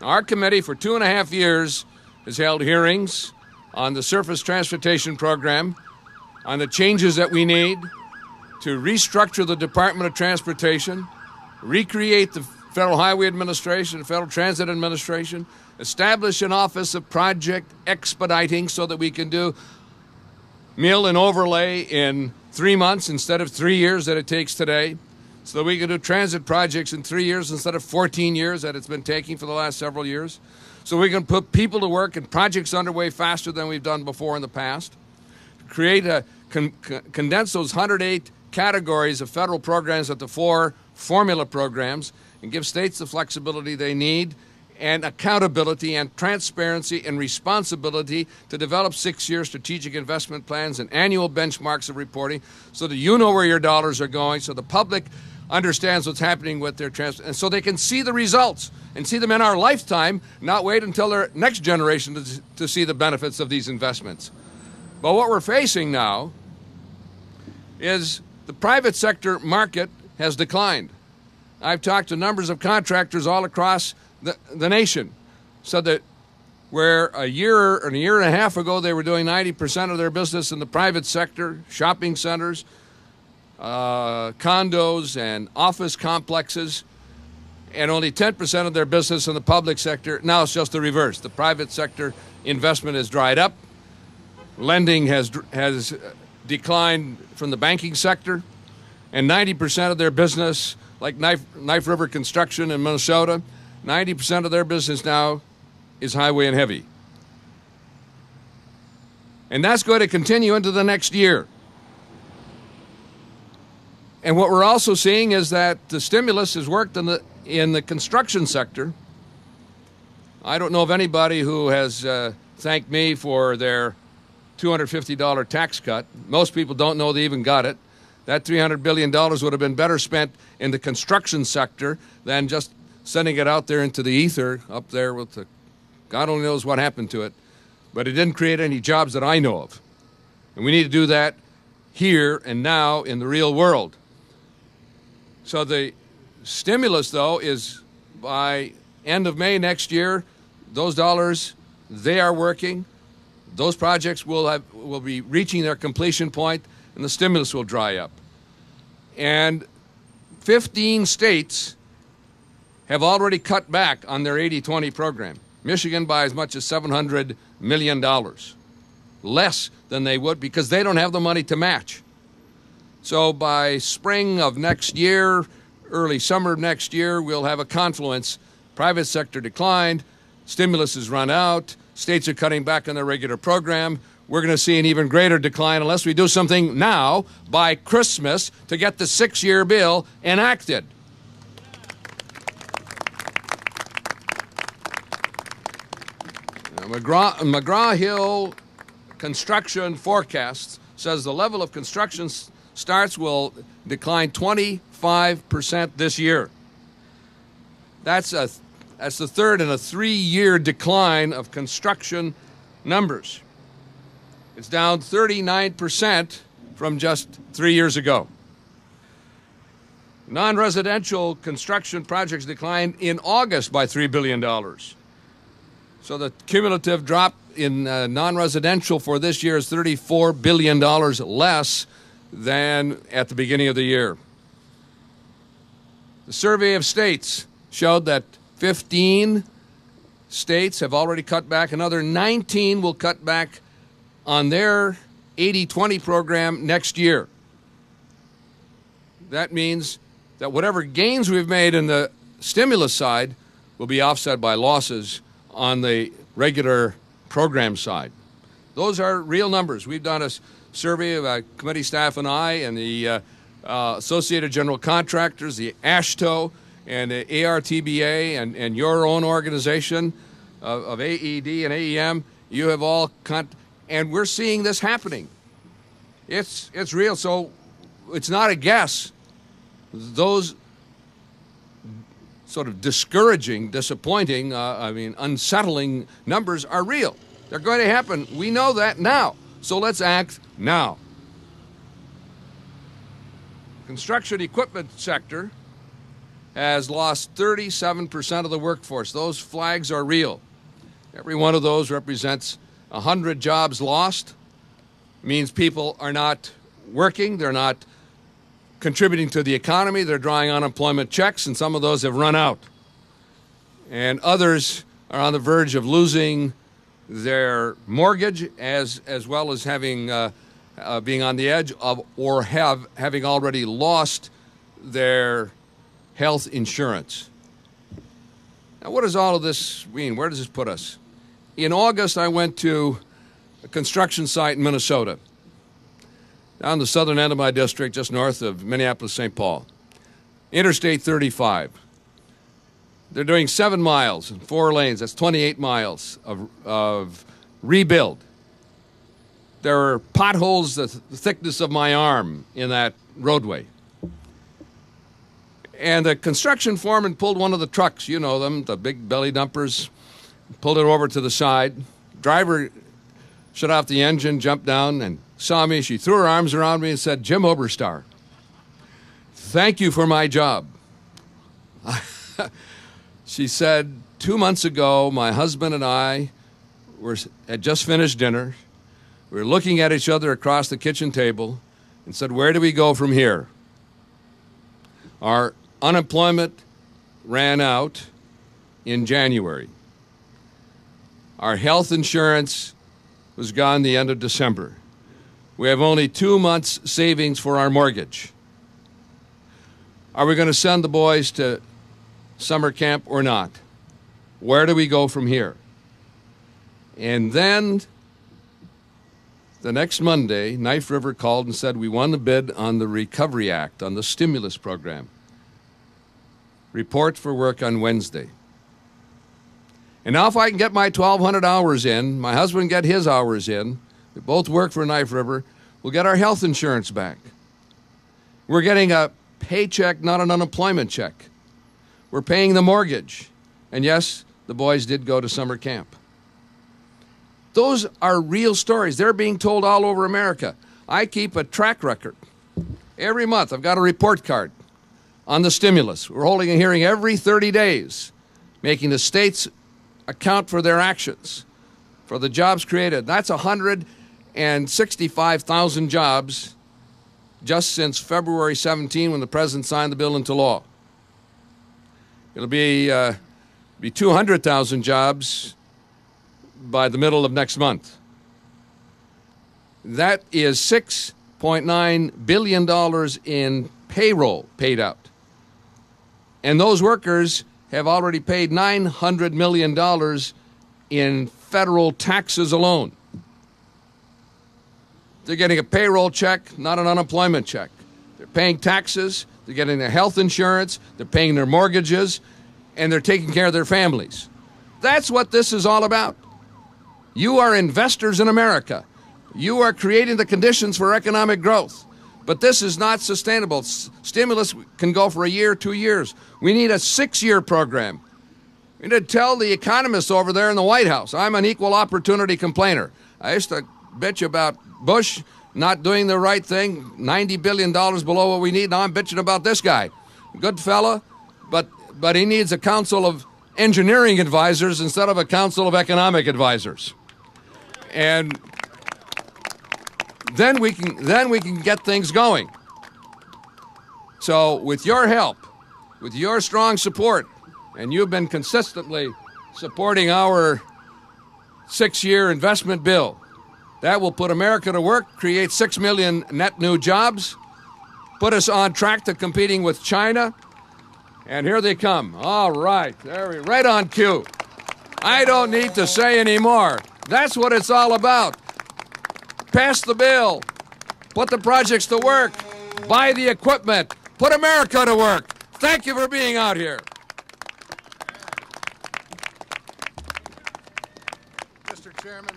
Our committee for 2.5 years has held hearings on the surface transportation program, on the changes that we need to restructure the Department of Transportation, recreate the Federal Highway Administration, the Federal Transit Administration, establish an Office of Project Expediting so that we can do mill and overlay in 3 months instead of 3 years that it takes today, so that we can do transit projects in 3 years instead of 14 years that it's been taking for the last several years, so we can put people to work and projects underway faster than we've done before in the past, condense those 108 categories of federal programs into 4 formula programs and give states the flexibility they need and accountability and transparency and responsibility to develop 6-year strategic investment plans and annual benchmarks of reporting so that you know where your dollars are going, so the public understands what's happening with their transport, and so they can see the results and see them in our lifetime, not wait until their next generation to see the benefits of these investments. But what we're facing now is the private sector market has declined. I've talked to numbers of contractors all across the nation, so that where a year and a half ago they were doing 90% of their business in the private sector, shopping centers, condos and office complexes, and only 10% of their business in the public sector, now it's just the reverse. The private sector investment has dried up. Lending has declined from the banking sector, and 90% of their business, like Knife River Construction in Minnesota, 90% of their business now is highway and heavy. And that's going to continue into the next year. And what we're also seeing is that the stimulus has worked in the construction sector. I don't know of anybody who has thanked me for their $250 tax cut. Most people don't know they even got it. That $300 billion would have been better spent in the construction sector than just sending it out there into the ether up there with the, God only knows what happened to it. But it didn't create any jobs that I know of. And we need to do that here and now in the real world. So the stimulus, though, is by end of May next year, those dollars, they are working. Those projects will be reaching their completion point, and the stimulus will dry up. And 15 states have already cut back on their 80-20 program. Michigan by as much as $700 million, less than they would because they don't have the money to match. So by spring of next year, early summer of next year, we'll have a confluence. Private sector declined, stimulus has run out, states are cutting back on their regular program. We're going to see an even greater decline unless we do something now by Christmas to get the 6-year bill enacted. McGraw-Hill construction forecast says the level of construction starts will decline 25% this year. That's the third in a 3-year decline of construction numbers. It's down 39% from just 3 years ago. Non-residential construction projects declined in August by $3 billion. So the cumulative drop in non-residential for this year is $34 billion less than at the beginning of the year. The survey of states showed that 15 states have already cut back. Another 19 will cut back on their 80-20 program next year. That means that whatever gains we've made in the stimulus side will be offset by losses on the regular program side. Those are real numbers. We've done a survey of committee staff and I and the Associated General Contractors, the AASHTO, and the ARTBA, and your own organization of AED and AEM. You have all and we're seeing this happening. It's real, so it's not a guess. Those sort of discouraging, disappointing, unsettling numbers are real. They're going to happen. We know that now. So let's act now. Construction equipment sector has lost 37% of the workforce. Those flags are real. Every one of those represents 100 jobs lost. It means people are not working, they're not contributing to the economy, they're drawing unemployment checks, and some of those have run out. And others are on the verge of losing their mortgage as well as having being on the edge of or having already lost their health insurance. Now, what does all of this mean? Where does this put us? In August, I went to a construction site in Minnesota, down the southern end of my district, just north of Minneapolis-St. Paul. Interstate 35. They're doing 7 miles and 4 lanes. That's 28 miles of rebuild. There are potholes the thickness of my arm in that roadway. And the construction foreman pulled one of the trucks, you know them, the big belly dumpers, pulled it over to the side. Driver shut off the engine, jumped down, and saw me. She threw her arms around me and said, "Jim Oberstar, thank you for my job." She said, 2 months ago, my husband and I had just finished dinner. We were looking at each other across the kitchen table and said, "Where do we go from here?" Our unemployment ran out in January. Our health insurance was gone the end of December. We have only 2 months' savings for our mortgage. Are we going to send the boys to summer camp or not? Where do we go from here? And then the next Monday, Knife River called and said, "We won the bid on the Recovery Act, on the stimulus program. Report for work on Wednesday." And now if I can get my 1,200 hours in, my husband get his hours in, we both work for Knife River, we'll get our health insurance back. We're getting a paycheck, not an unemployment check. We're paying the mortgage. And yes, the boys did go to summer camp. Those are real stories. They're being told all over America. I keep a track record. Every month I've got a report card on the stimulus. We're holding a hearing every 30 days, making the states account for their actions, for the jobs created. That's 165,000 jobs just since February 17, when the president signed the bill into law. It'll be 200,000 jobs by the middle of next month. That is $6.9 billion in payroll paid out. And those workers have already paid $900 million in federal taxes alone. They're getting a payroll check, not an unemployment check. They're paying taxes, they're getting their health insurance, they're paying their mortgages, and they're taking care of their families. That's what this is all about. You are investors in America. You are creating the conditions for economic growth. But this is not sustainable. Stimulus can go for a year, 2 years. We need a 6-year program. We need to tell the economists over there in the White House, I'm an equal opportunity complainer. I used to bitch about Bush not doing the right thing, $90 billion below what we need. Now I'm bitching about this guy. Good fella, but he needs a council of engineering advisors instead of a council of economic advisors. And then we can get things going. So with your help, with your strong support, and you've been consistently supporting our 6-year investment bill, that will put America to work, create 6 million net new jobs, put us on track to competing with China. And here they come. All right, right on cue. I don't need to say any more. That's what it's all about. Pass the bill, put the projects to work, buy the equipment, put America to work. Thank you for being out here. Mr. Chairman.